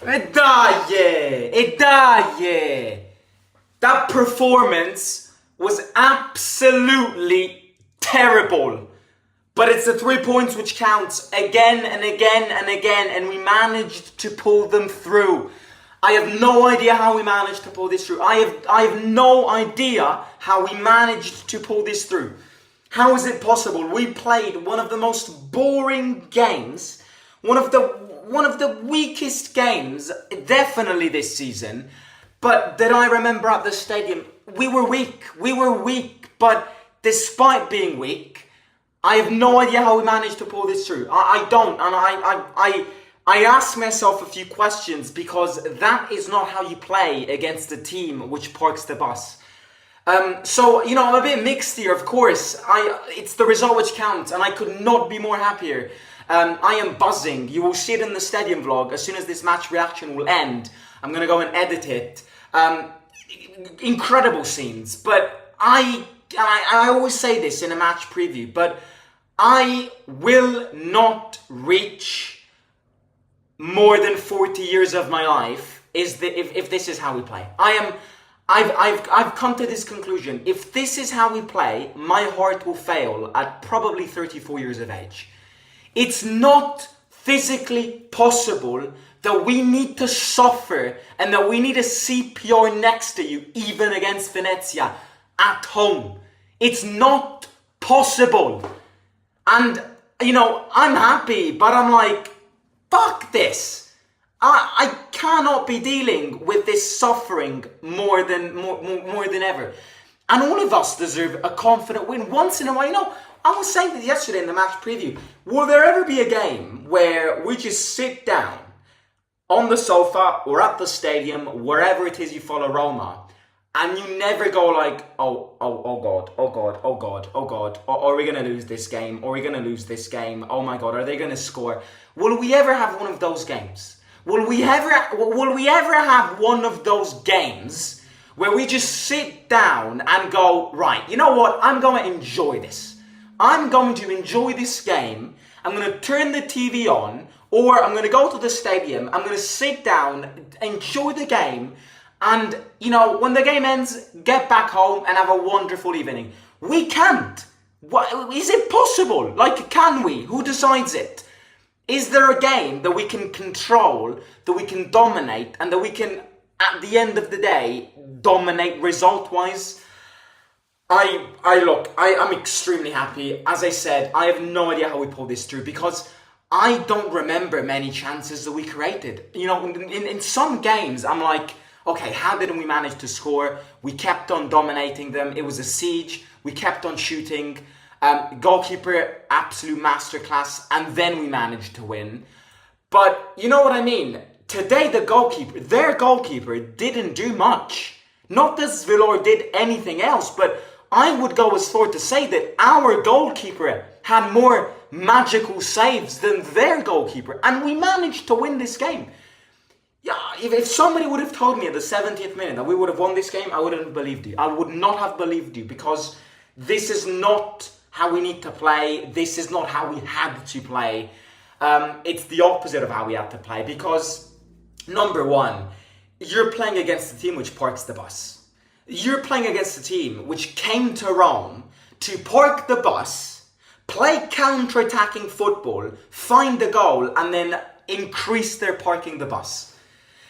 E dai! That performance was absolutely terrible. But it's the 3 points which counts again and again and again, and we managed to pull them through. I have no idea how we managed to pull this through. I have no idea how we managed to pull this through. How is it possible? We played one of the most boring games, one of the weakest games, definitely this season, but that I remember at the stadium. We were weak, but despite being weak, I have no idea how we managed to pull this through. I don't, and I ask myself a few questions, because that is not how you play against a team which parks the bus. So, I'm a bit mixed here, of course. It's the result which counts, and I could not be more happier. I am buzzing. You will see it in the stadium vlog. As soon as this match reaction will end, I'm going to go and edit it. Incredible scenes. But I always say this in a match preview, but I will not reach more than 40 years of my life if this is how we play. I've come to this conclusion. If this is how we play, my heart will fail at probably 34 years of age. It's not physically possible that we need to suffer and that we need a CPR next to you, even against Venezia, at home. It's not possible. And, I'm happy, but I'm like, fuck this. I cannot be dealing with this suffering more than ever. And all of us deserve a confident win once in a while. I was saying this yesterday in the match preview. Will there ever be a game where we just sit down on the sofa or at the stadium, wherever it is you follow Roma, and you never go like, oh God, are we going to lose this game? Are we going to lose this game? Oh my God, are they going to score? Will we ever have one of those games? Will we ever have one of those games where we just sit down and go, right, you know what? I'm going to enjoy this. I'm going to enjoy this game. I'm going to turn the TV on, or I'm going to go to the stadium. I'm going to sit down, enjoy the game, and, when the game ends, get back home and have a wonderful evening. We can't. What, is it possible? Can we? Who decides it? Is there a game that we can control, that we can dominate, and that we can, at the end of the day, dominate result-wise? I'm extremely happy. As I said, I have no idea how we pulled this through, because I don't remember many chances that we created. In some games, I'm like, okay, how didn't we manage to score? We kept on dominating them. It was a siege. We kept on shooting. Goalkeeper, absolute masterclass, and then we managed to win. But you know what I mean? Today, their goalkeeper didn't do much. Not that Sule did anything else, but I would go as far to say that our goalkeeper had more magical saves than their goalkeeper, and we managed to win this game. Yeah, if somebody would have told me at the 70th minute that we would have won this game, I wouldn't have believed you. I would not have believed you, because this is not how we need to play. This is not how we had to play. It's the opposite of how we had to play, because, number one, you're playing against a team which parks the bus. You're playing against a team which came to Rome to park the bus, play counter-attacking football, find the goal, and then increase their parking the bus.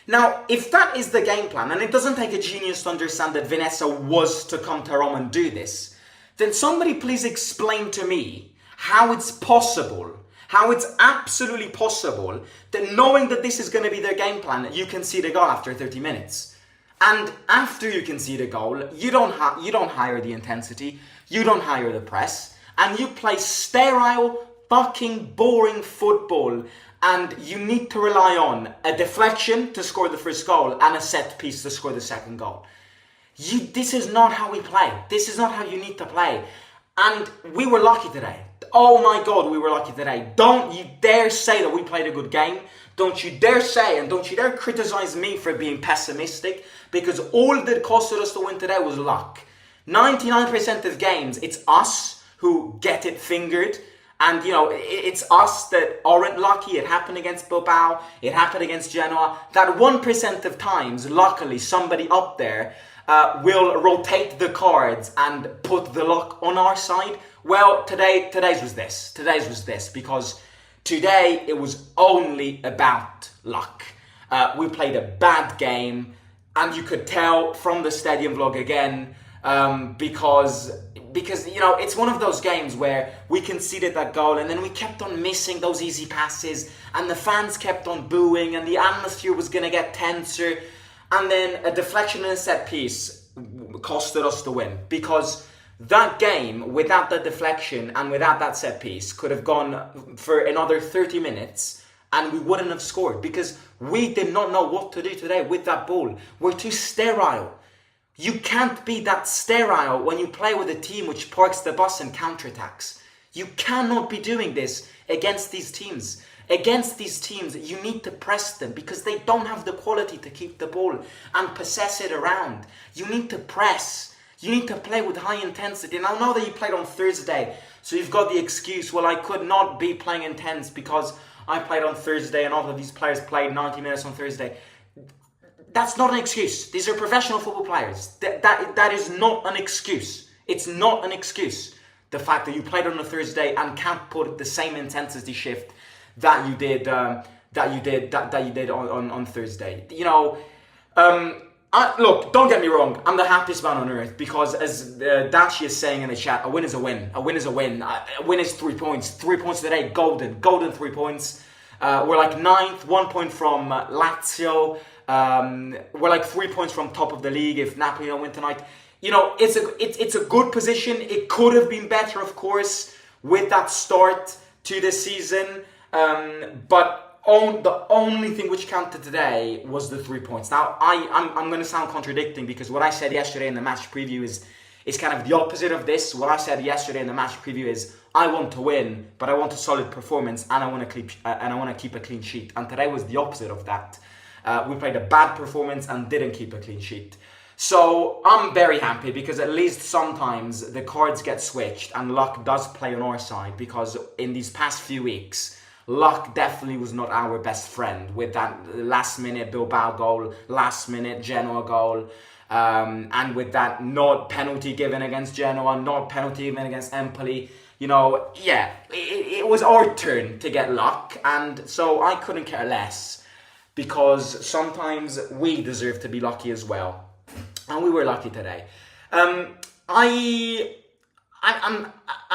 Now, if that is the game plan, and it doesn't take a genius to understand that Venezia was to come to Rome and do this, then somebody please explain to me how it's possible, how it's absolutely possible that, knowing that this is going to be their game plan, you can see the goal after 30 minutes. And after you can see the goal, you don't hire the intensity, you don't hire the press, and you play sterile, fucking boring football, and you need to rely on a deflection to score the first goal and a set piece to score the second goal. This is not how we play. This is not how you need to play. And we were lucky today. Oh my God, we were lucky today. Don't you dare say that we played a good game. Don't you dare say, and don't you dare criticize me for being pessimistic, because all that costed us to win today was luck. 99% of games, it's us who get it fingered, And, it's us that aren't lucky. It happened against Bilbao. It happened against Genoa. That 1% of times, luckily, somebody up there will rotate the cards and put the luck on our side. Well, today's was this. Today's was this, because today it was only about luck. We played a bad game, and you could tell from the stadium vlog again, because it's one of those games where we conceded that goal and then we kept on missing those easy passes, and the fans kept on booing, and the atmosphere was going to get tenser, and then a deflection and a set piece costed us the win, because that game, without the deflection and without that set piece, could have gone for another 30 minutes and we wouldn't have scored, because we did not know what to do today with that ball. We're too sterile. You can't be that sterile when you play with a team which parks the bus and counterattacks. You cannot be doing this against these teams. Against these teams, you need to press them, because they don't have the quality to keep the ball and possess it around. You need to press. You need to play with high intensity. And I know that you played on Thursday, so you've got the excuse, well, I could not be playing intense because I played on Thursday and all of these players played 90 minutes on Thursday. That's not an excuse. These are professional football players. That is not an excuse. It's not an excuse. The fact that you played on a Thursday and can't put the same intensity shift that you did on Thursday. Look, don't get me wrong. I'm the happiest man on earth, because as Dachi is saying in the chat, a win is a win. A win is a win. A win is 3 points. 3 points today, golden 3 points. We're like ninth, 1 point from Lazio. We're like 3 points from top of the league if Napoli don't win tonight. It's a good position. It could have been better, of course, with that start to the season. But the only thing which counted today was the 3 points. Now, I'm going to sound contradicting, because what I said yesterday in the match preview is kind of the opposite of this. What I said yesterday in the match preview is, I want to win, but I want a solid performance, and I want to keep a clean sheet. And today was the opposite of that. We played a bad performance and didn't keep a clean sheet. So I'm very happy, because at least sometimes the cards get switched and luck does play on our side, because in these past few weeks, luck definitely was not our best friend, with that last minute Bilbao goal, last minute Genoa goal, and with that not penalty given against Genoa, not penalty given against Empoli. It was our turn to get luck, and so I couldn't care less, because sometimes we deserve to be lucky as well. And we were lucky today. I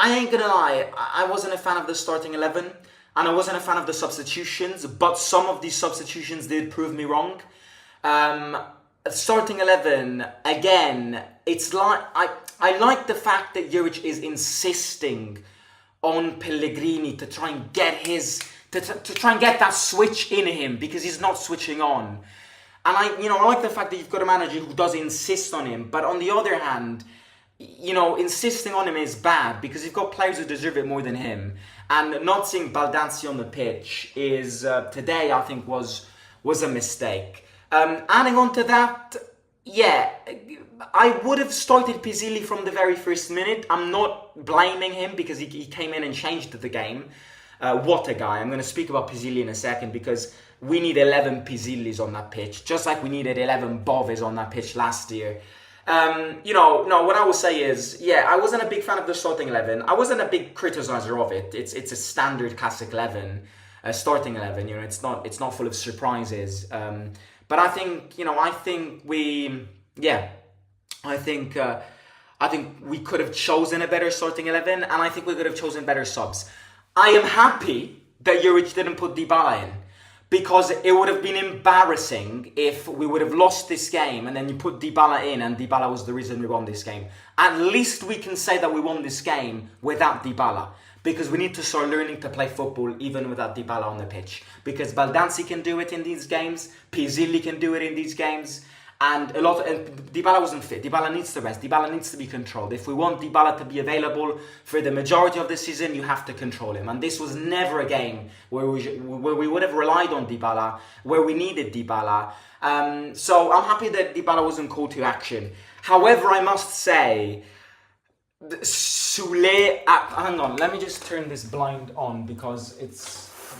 ain't gonna lie, I wasn't a fan of the starting 11, and I wasn't a fan of the substitutions, but some of these substitutions did prove me wrong. Starting 11, again, it's like, I like the fact that Juric is insisting on Pellegrini to try and get to try and get that switch in him, because he's not switching on. And I like the fact that you've got a manager who does insist on him. But on the other hand, insisting on him is bad, because you've got players who deserve it more than him. And not seeing Baldanzi on the pitch is today, I think, was a mistake. Adding on to that, I would have started PISILLI from the very first minute. I'm not blaming him, because he came in and changed the game. What a guy. I'm going to speak about PISILLI in a second, because we need 11 PISILLIs on that pitch, just like we needed 11 Boves on that pitch last year. What I will say is, I wasn't a big fan of the starting 11. I wasn't a big criticizer of it. It's a standard classic 11, starting 11. It's not full of surprises. But I think we could have chosen a better starting 11, and I think we could have chosen better subs. I am happy that Juric didn't put Dybala in, because it would have been embarrassing if we would have lost this game and then you put Dybala in and Dybala was the reason we won this game. At least we can say that we won this game without Dybala, because we need to start learning to play football even without Dybala on the pitch. Because Baldanzi can do it in these games, PISILLI can do it in these games, and Dybala wasn't fit. Dybala needs to rest. Dybala needs to be controlled. If we want Dybala to be available for the majority of the season, you have to control him. And this was never a game where we would have relied on Dybala, where we needed Dybala. So I'm happy that Dybala wasn't called to action. However, I must say, Sule, hang on, let me just turn this blind on because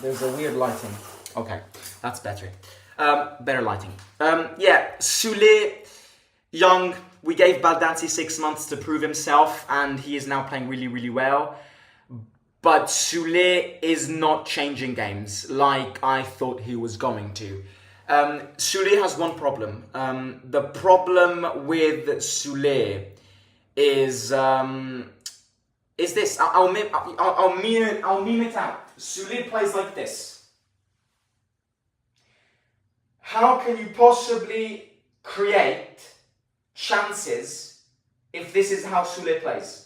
there's a weird lighting. Okay, that's better. Better lighting. Yeah, Sule, young, we gave Baldanzi 6 months to prove himself and he is now playing really, really well. But Sule is not changing games like I thought he was going to. Sule has one problem. The problem with Sule is this. I'll meme it out. Sule plays like this. How can you possibly create chances if this is how Sule plays?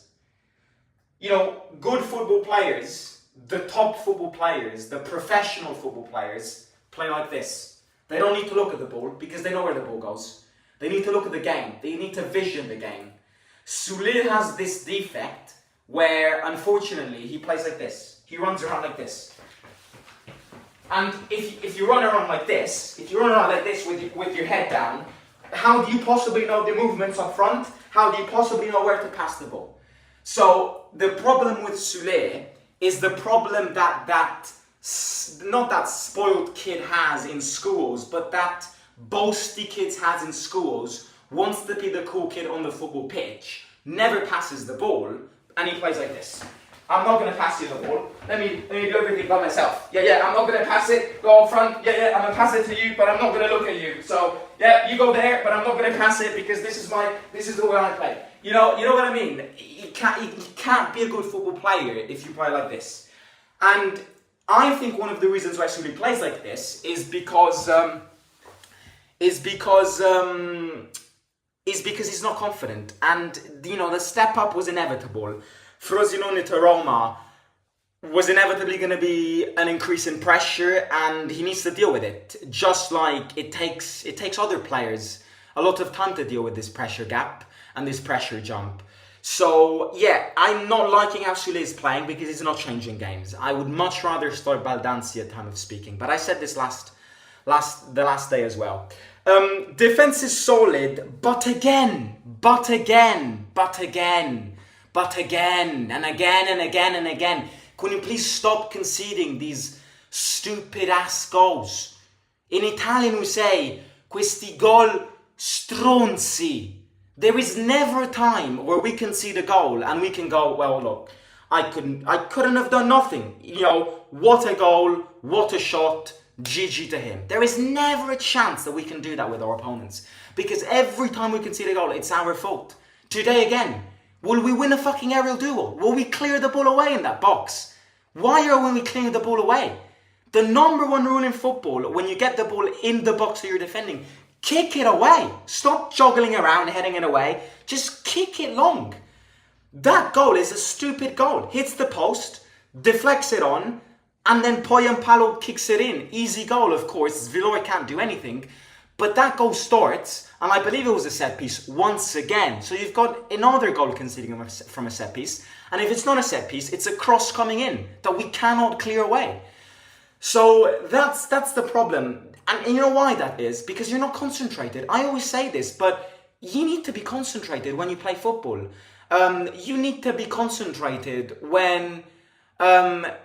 You know, good football players, the top football players, the professional football players play like this. They don't need to look at the ball because they know where the ball goes. They need to look at the game. They need to vision the game. Sule has this defect where, unfortunately, he plays like this. He runs around like this. And if you run around like this, with your head down, how do you possibly know the movements up front? How do you possibly know where to pass the ball? So the problem with Sule is the problem that not that spoiled kid has in schools, but that boasty kids has in schools, wants to be the cool kid on the football pitch, never passes the ball, and he plays like this. I'm not going to pass you the ball. Let me do everything by myself. Yeah, I'm not going to pass it. Go up front. Yeah, I'm going to pass it to you, but I'm not going to look at you. So, yeah, you go there, but I'm not going to pass it because this is the way I play. You know what I mean? You can't be a good football player if you play like this. And I think one of the reasons why Sule plays like this is because he's not confident. And, you know, the step up was inevitable. Frosinone to Roma was inevitably going to be an increase in pressure, and he needs to deal with it. Just like it takes other players a lot of time to deal with this pressure gap and this pressure jump. So yeah, I'm not liking how Sule is playing because he's not changing games. I would much rather start Baldanzi at time of speaking, but I said this the last day as well. Defense is solid, but again, and again. Can you please stop conceding these stupid ass goals? In Italian we say, questi gol stronzi. There is never a time where we concede a goal and we can go, well, look, I couldn't have done nothing. You know, what a goal, what a shot, GG to him. There is never a chance that we can do that with our opponents. Because every time we concede a goal, it's our fault. Today again, will we win a fucking aerial duel? Will we clear the ball away in that box? Why are we clearing the ball away? The number one rule in football, when you get the ball in the box that you're defending, kick it away. Stop juggling around, heading it away. Just kick it long. That goal is a stupid goal. Hits the post, deflects it on, and then Poyampalo kicks it in. Easy goal, of course. Villoy can't do anything. But that goal starts, and I believe it was a set piece once again. So you've got another goal conceding from a set piece. And if it's not a set piece, it's a cross coming in that we cannot clear away. So that's the problem. And you know why that is? Because you're not concentrated. I always say this, but you need to be concentrated when you play football. You need to be concentrated when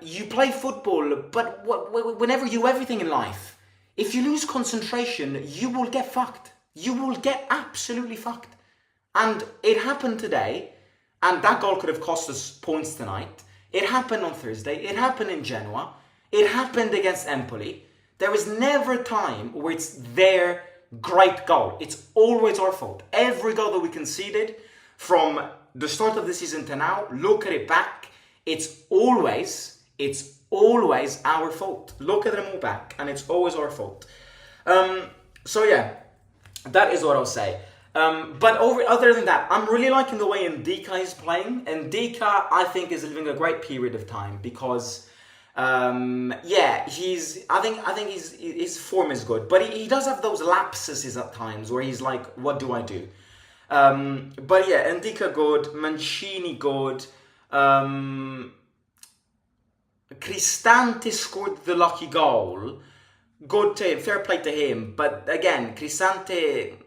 you play football, but whenever you do everything in life. If you lose concentration, you will get fucked. You will get absolutely fucked. And it happened today, and that goal could have cost us points tonight. It happened on Thursday. It happened in Genoa. It happened against Empoli. There is never a time where it's their great goal. It's always our fault. Every goal that we conceded from the start of the season to now, look at it back, it's always our fault. Look at them all back, and it's always our fault. So yeah, that is what I'll say. But other than that, I'm really liking the way Ndika is playing. Ndika, I think, is living a great period of time because, yeah, I think his form is good, but he does have those lapses at times where he's like, what do I do? But yeah, Ndika good, Mancini good. Cristante scored the lucky goal. Good to him, fair play to him. But again, Cristante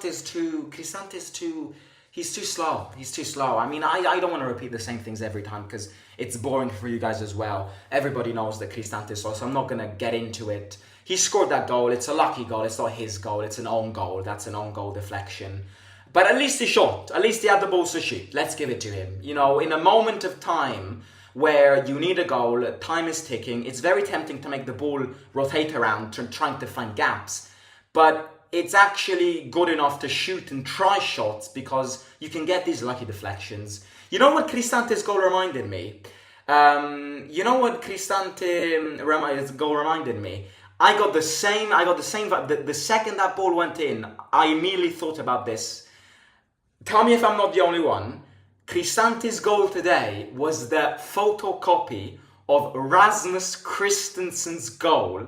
is too He's too slow. He's too slow. I mean, I don't want to repeat the same things every time because it's boring for you guys as well. Everybody knows that Cristante is slow, so I'm not going to get into it. He scored that goal. It's a lucky goal. It's not his goal. It's an own goal. That's an own goal deflection. But at least he shot. At least he had the balls to shoot. Let's give it to him. You know, in a moment of time where you need a goal, time is ticking, it's very tempting to make the ball rotate around, trying to find gaps. But it's actually good enough to shoot and try shots because you can get these lucky deflections. You know what Cristante's goal reminded me? Goal reminded me? I got the same vibe. The second that ball went in, I immediately thought about this. Tell me if I'm not the only one. Cristante's goal today was the photocopy of Rasmus Christensen's goal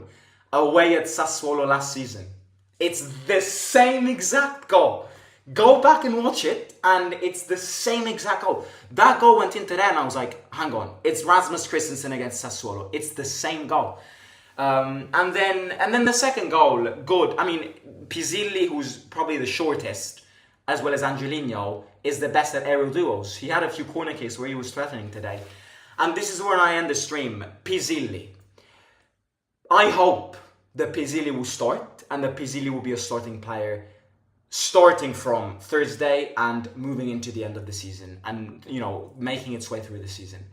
away at Sassuolo last season. It's the same exact goal. Go back and watch it, and it's the same exact goal. That goal went in today, and I was like, hang on, it's Rasmus Christensen against Sassuolo. It's the same goal. And then the second goal, good. I mean, Pisilli, who's probably the shortest, as well as Angelino, is the best at aerial duels. He had a few corner kicks where he was threatening today. And this is where I end the stream. Pisilli. I hope that Pisilli will start, and that Pisilli will be a starting player starting from Thursday and moving into the end of the season and, you know, making its way through the season.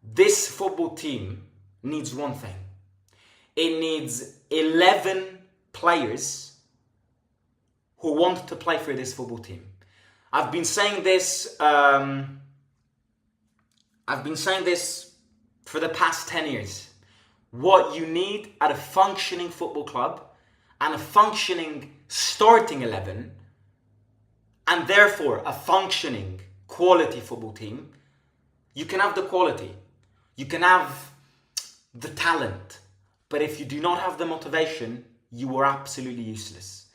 This football team needs one thing. It needs 11 players who want to play for this football team. I've been saying this for the past 10 years. What you need at a functioning football club and a functioning starting 11, and therefore a functioning quality football team, you can have the quality, you can have the talent, but if you do not have the motivation, you are absolutely useless.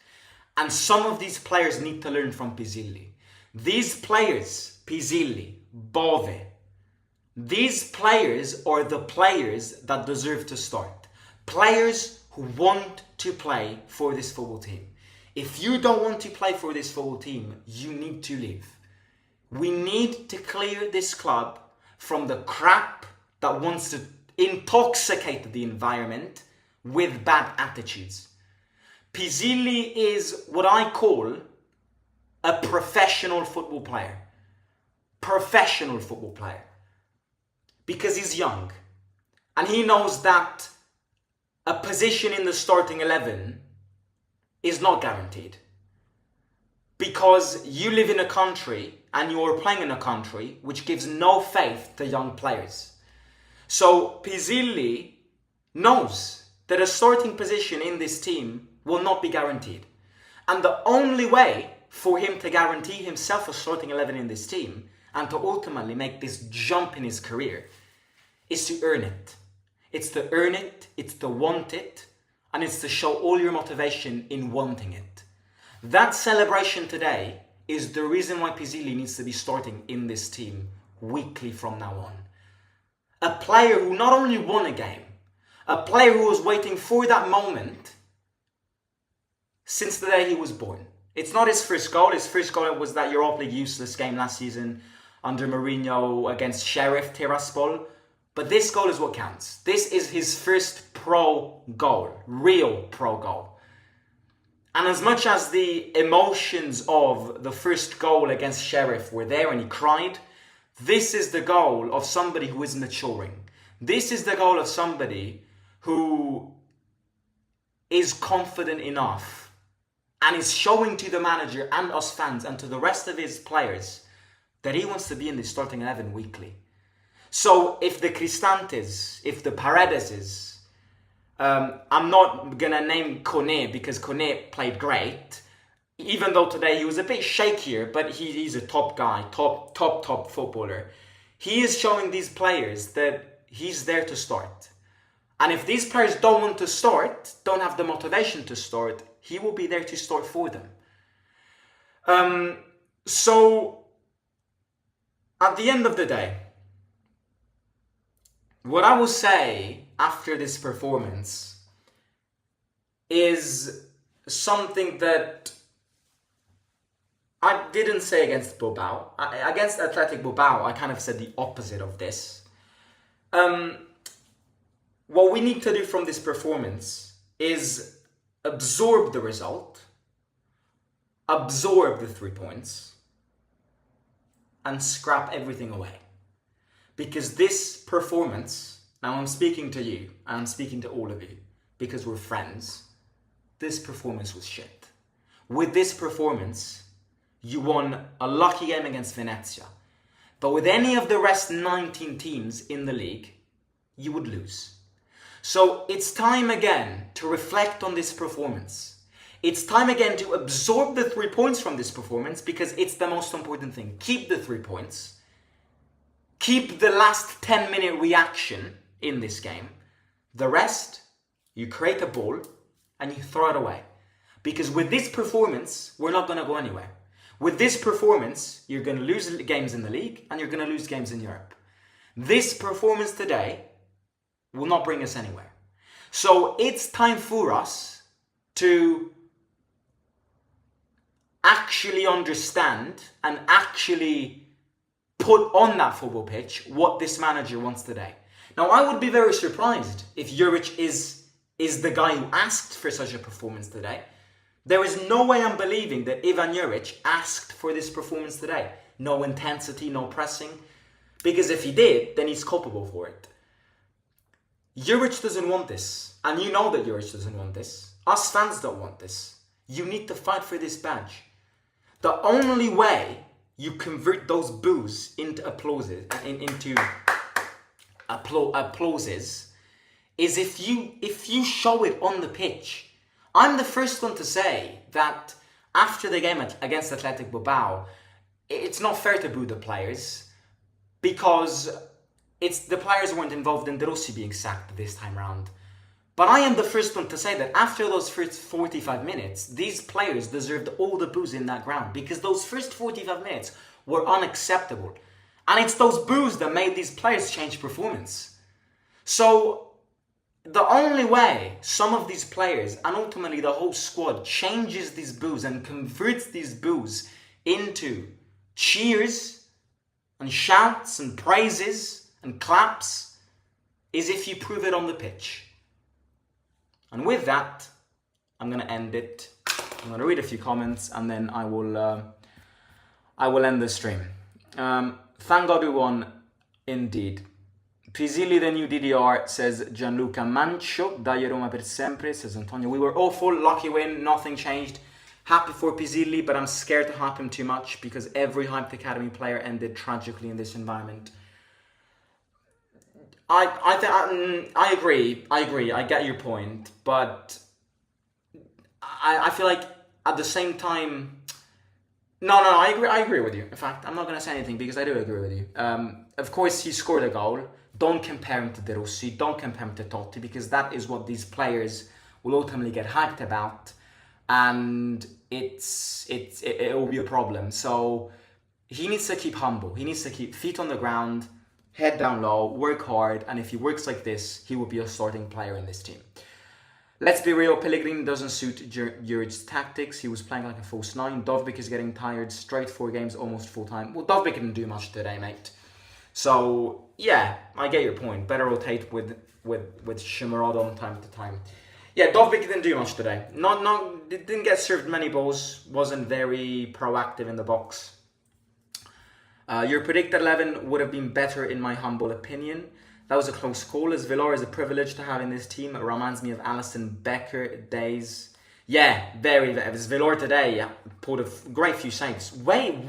And some of these players need to learn from Pisilli. These players, Pisilli, Bove, these players are the players that deserve to start. Players who want to play for this football team. If you don't want to play for this football team, you need to leave. We need to clear this club from the crap that wants to intoxicate the environment with bad attitudes. Pisilli is what I call a professional football player. Professional football player. Because he's young. And he knows that a position in the starting 11 is not guaranteed. Because you live in a country and you are playing in a country which gives no faith to young players. So Pisilli knows that a starting position in this team will not be guaranteed. And the only way for him to guarantee himself a starting 11 in this team and to ultimately make this jump in his career is to earn it. It's to earn it, it's to want it, and it's to show all your motivation in wanting it. That celebration today is the reason why Pisilli needs to be starting in this team weekly from now on. A player who not only won a game, a player who was waiting for that moment since the day he was born. It's not his first goal. His first goal was that Europa League useless game last season under Mourinho against Sheriff Tiraspol. But this goal is what counts. This is his first pro goal, real pro goal. And as much as the emotions of the first goal against Sheriff were there and he cried, this is the goal of somebody who is maturing. This is the goal of somebody who is confident enough and is showing to the manager and us fans and to the rest of his players that he wants to be in the starting 11 weekly. So if the Cristantes, if the Paredeses, I'm not going to name Kone because Kone played great, even though today he was a bit shakier, but he's a top guy, top footballer. He is showing these players that he's there to start. And if these players don't want to start, don't have the motivation to start, he will be there to start for them. So at the end of the day, what I will say after this performance is something that I didn't say against Bilbao. Against Athletic Bilbao, I kind of said the opposite of this. What we need to do from this performance is absorb the result, absorb the 3 points, and scrap everything away. Because this performance, now I'm speaking to you, and I'm speaking to all of you, because we're friends, this performance was shit. With this performance, you won a lucky game against Venezia. But with any of the rest 19 teams in the league, you would lose. So it's time again to reflect on this performance. It's time again to absorb the 3 points from this performance, because it's the most important thing. Keep the 3 points. Keep the last 10-minute reaction in this game. The rest, you create a ball and you throw it away. Because with this performance, we're not going to go anywhere. With this performance, you're going to lose games in the league and you're going to lose games in Europe. This performance today will not bring us anywhere. So it's time for us to actually understand and actually put on that football pitch what this manager wants today. Now, I would be very surprised if Juric is the guy who asked for such a performance today. There is no way I'm believing that Ivan Juric asked for this performance today. No intensity, no pressing. Because if he did, then he's culpable for it. Juric doesn't want this. And you know that Juric doesn't want this. Us fans don't want this. You need to fight for this badge. The only way you convert those boos into applauses, is if you show it on the pitch. I'm the first one to say that after the game against Athletic Bilbao, it's not fair to boo the players, because the players weren't involved in De Rossi being sacked this time round. But I am the first one to say that after those first 45 minutes, these players deserved all the boos in that ground, because those first 45 minutes were unacceptable. And it's those boos that made these players change performance. So the only way some of these players, and ultimately the whole squad, changes these boos and converts these boos into cheers and shouts and praises and claps, is if you prove it on the pitch. And with that, I'm going to end it. I'm going to read a few comments and then I will end the stream. Thank God we won, indeed. PISILLI, the new DDR, says Gianluca Mancio. Dai Roma per sempre, says Antonio. We were awful, lucky win, nothing changed. Happy for PISILLI, but I'm scared to hype him too much because every hyped academy player ended tragically in this environment. I agree, I get your point, but I feel like at the same time, I agree with you. In fact, I'm not going to say anything because I do agree with you. Of course, he scored a goal. Don't compare him to De Rossi, don't compare him to Totti, because that is what these players will ultimately get hyped about, and it will be a problem. So he needs to keep humble. He needs to keep feet on the ground, head down low, work hard, and if he works like this, he will be a starting player in this team. Let's be real, Pellegrini doesn't suit Juric's tactics. He was playing like a false nine. Dovbyk is getting tired. Straight 4 games, almost full time. Well, Dovbyk didn't do much today, mate. So, yeah, I get your point. Better rotate with Shomurodov time to time. Yeah, Dovbyk didn't do much today. Didn't get served many balls. Wasn't very proactive in the box. Your predicted 11 would have been better in my humble opinion. That was a close call, as Villar is a privilege to have in this team. It reminds me of Alisson Becker days. Yeah, very. Villar today pulled a great few saves. Way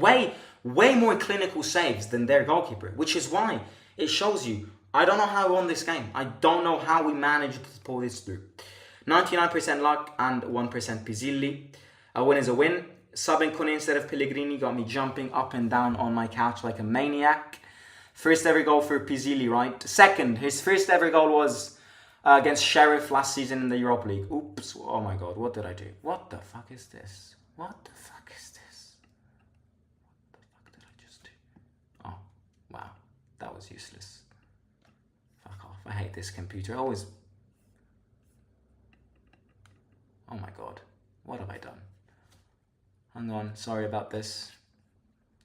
more clinical saves than their goalkeeper, which is why it shows you, I don't know how we won this game. I don't know how we managed to pull this through. 99% luck and 1% PISILLI. A win is a win. Subbing Kone instead of Pellegrini got me jumping up and down on my couch like a maniac. First ever goal for PISILLI, right? Second, his first ever goal was against Sheriff last season in the Europa League. Oops, oh my god, what did I do? What the fuck is this? What the fuck is this? What the fuck did I just do? Oh, wow, that was useless. Fuck off, I hate this computer. Always. Oh my god, what have I done? Hang on, sorry about this.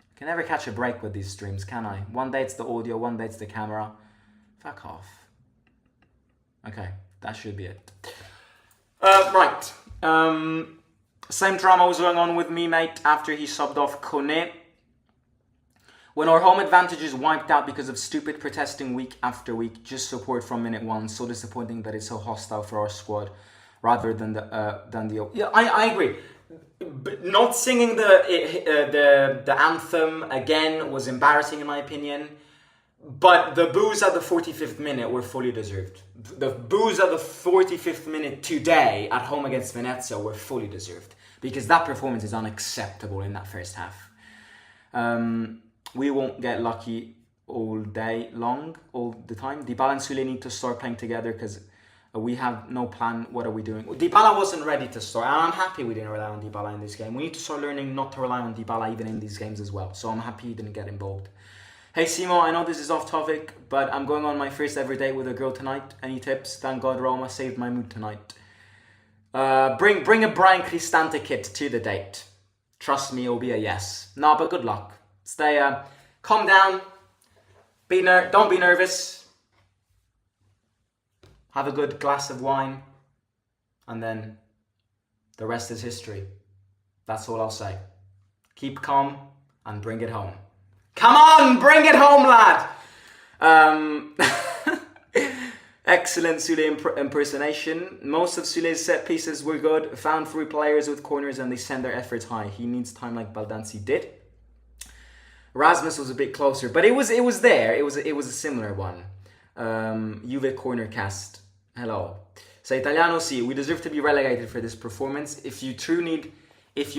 I can never catch a break with these streams, can I? One day it's the audio, one day it's the camera. Fuck off. Okay, that should be it. Right. Same drama was going on with me, mate, after he subbed off Kone. When our home advantage is wiped out because of stupid protesting week after week, just support from minute one. So disappointing that it's so hostile for our squad, rather than the. Yeah, I agree. But not singing the anthem again was embarrassing in my opinion. But the boos at the 45th minute were fully deserved. The boos at the 45th minute today at home against Venezia were fully deserved. Because that performance is unacceptable in that first half. We won't get lucky all day long, all the time. Dybala and Sule need to start playing together because we have no plan. What are we doing? Dybala wasn't ready to start. And I'm happy we didn't rely on Dybala in this game. We need to start learning not to rely on Dybala even in these games as well. So I'm happy he didn't get involved. Hey Simo, I know this is off topic, but I'm going on my first ever date with a girl tonight. Any tips? Thank God Roma saved my mood tonight. Bring a Brian Cristante kit to the date. Trust me, it'll be a yes. No, but good luck. Stay, calm down. Don't be nervous. Have a good glass of wine. And then the rest is history. That's all I'll say. Keep calm and bring it home. Come on, bring it home, lad! Excellent Sule impersonation. Most of Sule's set pieces were good. Found free players with corners and they send their efforts high. He needs time like Baldanzi did. Rasmus was a bit closer, but it was there. It was a similar one. Juve corner cast. Hello. So Italiano, sì, we deserve to be relegated for this performance. If you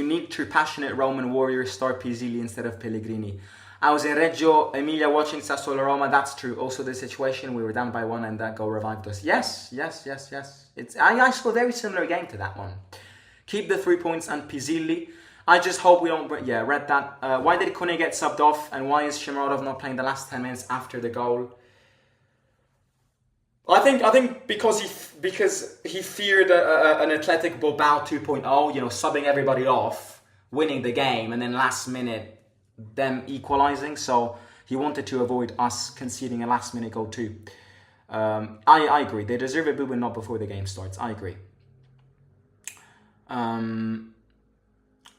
need true passionate Roman warriors, start PISILLI instead of Pellegrini. I was in Reggio Emilia watching Sassuolo Roma. That's true. Also the situation, we were down by 1 and that goal revived us. Yes. I saw a very similar game to that one. Keep the 3 points and PISILLI. I just hope we don't... Yeah, read that. Why did Kone get subbed off? And why is Shomurodov not playing the last 10 minutes after the goal? I think because he feared an Athletic Bilbao 2.0, subbing everybody off, winning the game, and then last minute them equalizing. So he wanted to avoid us conceding a last minute goal too. I agree. They deserve a boo, but not before the game starts. I agree.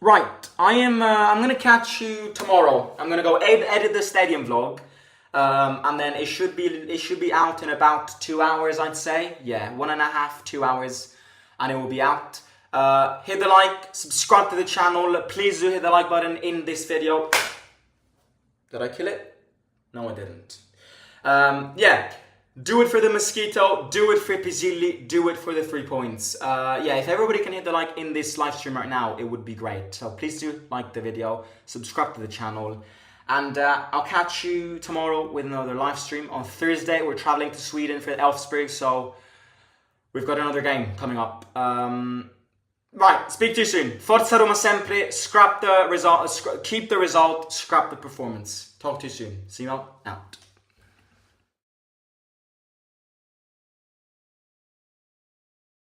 Right, I'm gonna catch you tomorrow. I'm gonna go edit the stadium vlog, and then it should be out in about 2 hours, I'd say. Yeah, 1.5, 2 hours, and it will be out. Hit the like, subscribe to the channel. Please do hit the like button in this video. Did I kill it? No, I didn't. Yeah. Do it for the Mosquito, do it for PISILLI, do it for the 3 points. Yeah, if everybody can hit the like in this live stream right now, it would be great. So please do like the video, subscribe to the channel, and I'll catch you tomorrow with another live stream. On Thursday, we're traveling to Sweden for Elfsborg, so we've got another game coming up. Right, speak to you soon. Forza Roma sempre, scrap the result, keep the result, scrap the performance. Talk to you soon. See you out.